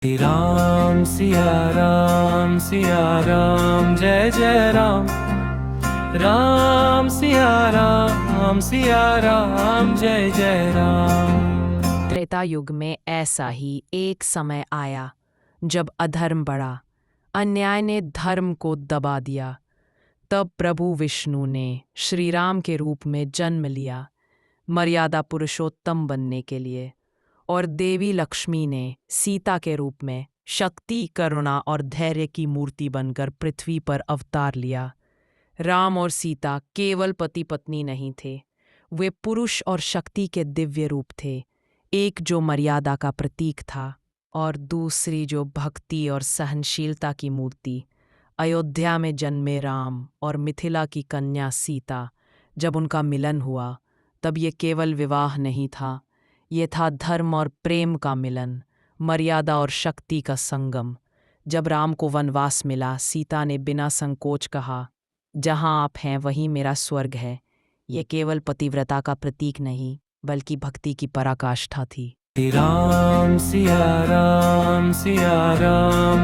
राम सिया राम जय जय राम। राम सिया राम जय जय राम। त्रेता युग में ऐसा ही एक समय आया जब अधर्म बढ़ा, अन्याय ने धर्म को दबा दिया। तब प्रभु विष्णु ने श्री राम के रूप में जन्म लिया, मर्यादा पुरुषोत्तम बनने के लिए। और देवी लक्ष्मी ने सीता के रूप में शक्ति, करुणा और धैर्य की मूर्ति बनकर पृथ्वी पर अवतार लिया। राम और सीता केवल पति पत्नी नहीं थे, वे पुरुष और शक्ति के दिव्य रूप थे। एक जो मर्यादा का प्रतीक था और दूसरी जो भक्ति और सहनशीलता की मूर्ति। अयोध्या में जन्मे राम और मिथिला की कन्या सीता, जब उनका मिलन हुआ तब ये केवल विवाह नहीं था, ये था धर्म और प्रेम का मिलन, मर्यादा और शक्ति का संगम। जब राम को वनवास मिला, सीता ने बिना संकोच कहा, जहाँ आप हैं वहीं मेरा स्वर्ग है। ये केवल पतिव्रता का प्रतीक नहीं, बल्कि भक्ति की पराकाष्ठा थी। राम सिया राम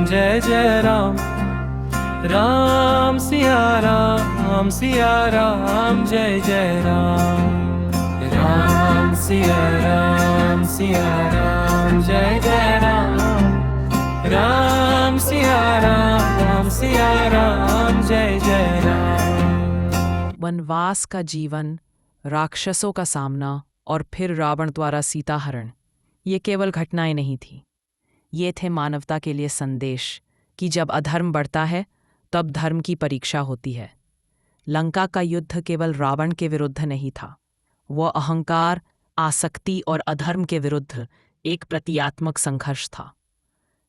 जय जय राम। राम सिया राम जय जय राम। राम सिया राम जय जय राम। राम सिया राम जय जय राम। वनवास का जीवन, राक्षसों का सामना और फिर रावण द्वारा सीता हरण, ये केवल घटनाएं नहीं थी, ये थे मानवता के लिए संदेश कि जब अधर्म बढ़ता है तब धर्म की परीक्षा होती है। लंका का युद्ध केवल रावण के विरुद्ध नहीं था, वह अहंकार, आसक्ति और अधर्म के विरुद्ध एक प्रतीकात्मक संघर्ष था।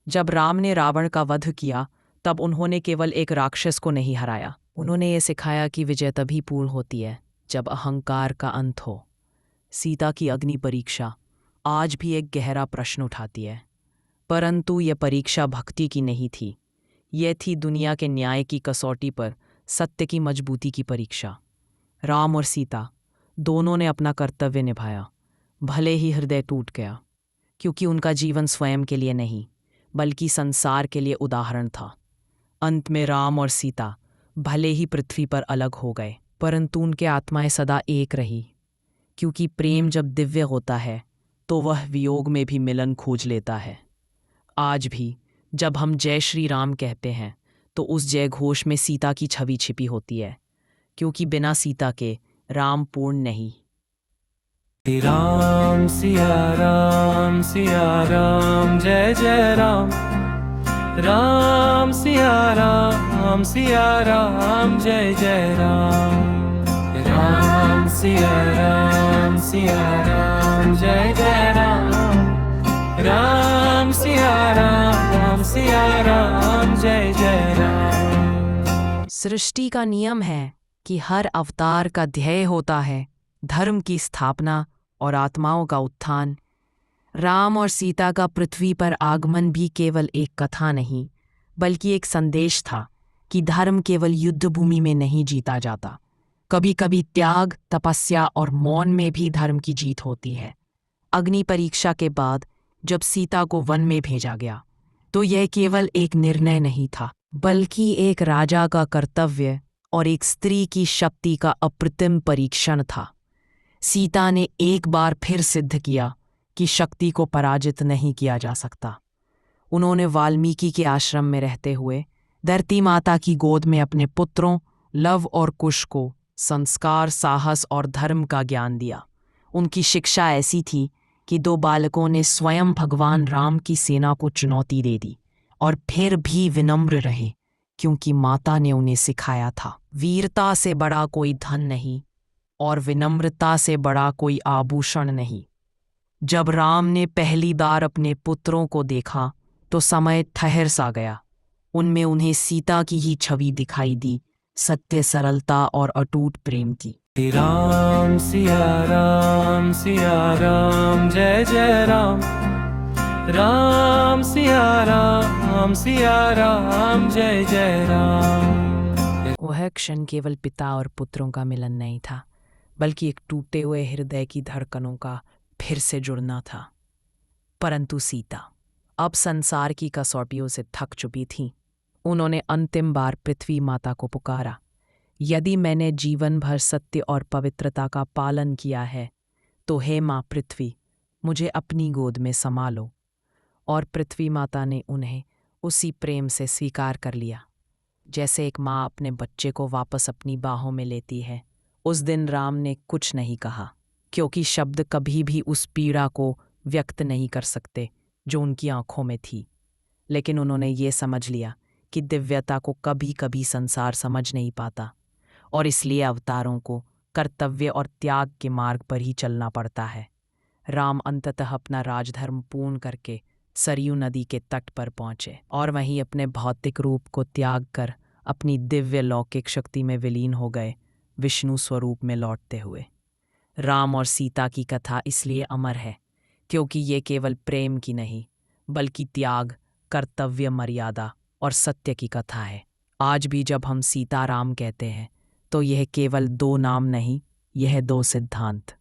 जब राम ने रावण का वध किया तब उन्होंने केवल एक राक्षस को नहीं हराया, उन्होंने ये सिखाया कि विजय तभी पूर्ण होती है जब अहंकार का अंत हो। सीता की अग्नि परीक्षा आज भी एक गहरा प्रश्न उठाती है, परंतु यह परीक्षा भक्ति की नहीं थी, यह थी दुनिया के न्याय की कसौटी पर सत्य की मजबूती की परीक्षा। राम और सीता दोनों ने अपना कर्तव्य निभाया, भले ही हृदय टूट गया, क्योंकि उनका जीवन स्वयं के लिए नहीं बल्कि संसार के लिए उदाहरण था। अंत में राम और सीता भले ही पृथ्वी पर अलग हो गए, परंतु उनके आत्माएं सदा एक रही, क्योंकि प्रेम जब दिव्य होता है तो वह वियोग में भी मिलन खोज लेता है। आज भी जब हम जय श्री राम कहते हैं तो उस जय घोष में सीता की छवि छिपी होती है, क्योंकि बिना सीता के राम पूर्ण नहीं। राम सिया राम जय जय राम। राम सिया राम जय जय राम। राम सिया राम जय जय राम। राम सिया राम जय जय राम। सृष्टि का नियम है कि हर अवतार का ध्येय होता है धर्म की स्थापना और आत्माओं का उत्थान। राम और सीता का पृथ्वी पर आगमन भी केवल एक कथा नहीं, बल्कि एक संदेश था कि धर्म केवल युद्ध भूमि में नहीं जीता जाता, कभी कभी त्याग, तपस्या और मौन में भी धर्म की जीत होती है। अग्नि परीक्षा के बाद जब सीता को वन में भेजा गया तो यह केवल एक निर्णय नहीं था, बल्कि एक राजा का कर्तव्य और एक स्त्री की शक्ति का अप्रतिम परीक्षण था। सीता ने एक बार फिर सिद्ध किया कि शक्ति को पराजित नहीं किया जा सकता। उन्होंने वाल्मीकि के आश्रम में रहते हुए धरती माता की गोद में अपने पुत्रों लव और कुश को संस्कार, साहस और धर्म का ज्ञान दिया। उनकी शिक्षा ऐसी थी कि दो बालकों ने स्वयं भगवान राम की सेना को चुनौती दे दी और फिर भी विनम्र रहे, क्योंकि माता ने उन्हें सिखाया था, वीरता से बड़ा कोई धन नहीं और विनम्रता से बड़ा कोई आभूषण नहीं। जब राम ने पहली बार अपने पुत्रों को देखा तो समय ठहर सा गया। उनमें उन्हें सीता की ही छवि दिखाई दी, सत्य, सरलता और अटूट प्रेम की। राम सिया राम जय जय राम। राम सिया राम जय जय राम। वह क्षण केवल पिता और पुत्रों का मिलन नहीं था, बल्कि एक टूटे हुए हृदय की धड़कनों का फिर से जुड़ना था। परंतु सीता अब संसार की कसौटियों से थक चुकी थीं। उन्होंने अंतिम बार पृथ्वी माता को पुकारा, यदि मैंने जीवन भर सत्य और पवित्रता का पालन किया है तो हे माँ पृथ्वी, मुझे अपनी गोद में समा लो। और पृथ्वी माता ने उन्हें उसी प्रेम से स्वीकार कर लिया जैसे एक माँ अपने बच्चे को वापस अपनी बाहों में लेती है। उस दिन राम ने कुछ नहीं कहा, क्योंकि शब्द कभी भी उस पीड़ा को व्यक्त नहीं कर सकते जो उनकी आंखों में थी। लेकिन उन्होंने ये समझ लिया कि दिव्यता को कभी कभी संसार समझ नहीं पाता, और इसलिए अवतारों को कर्तव्य और त्याग के मार्ग पर ही चलना पड़ता है। राम अंततः अपना राजधर्म पूर्ण करके सरयू नदी के तट पर पहुंचे और वहीं अपने भौतिक रूप को त्याग कर अपनी दिव्य लौकिक शक्ति में विलीन हो गए, विष्णु स्वरूप में लौटते हुए। राम और सीता की कथा इसलिए अमर है क्योंकि ये केवल प्रेम की नहीं, बल्कि त्याग, कर्तव्य, मर्यादा और सत्य की कथा है। आज भी जब हम सीताराम कहते हैं तो यह केवल दो नाम नहीं, यह दो सिद्धांत,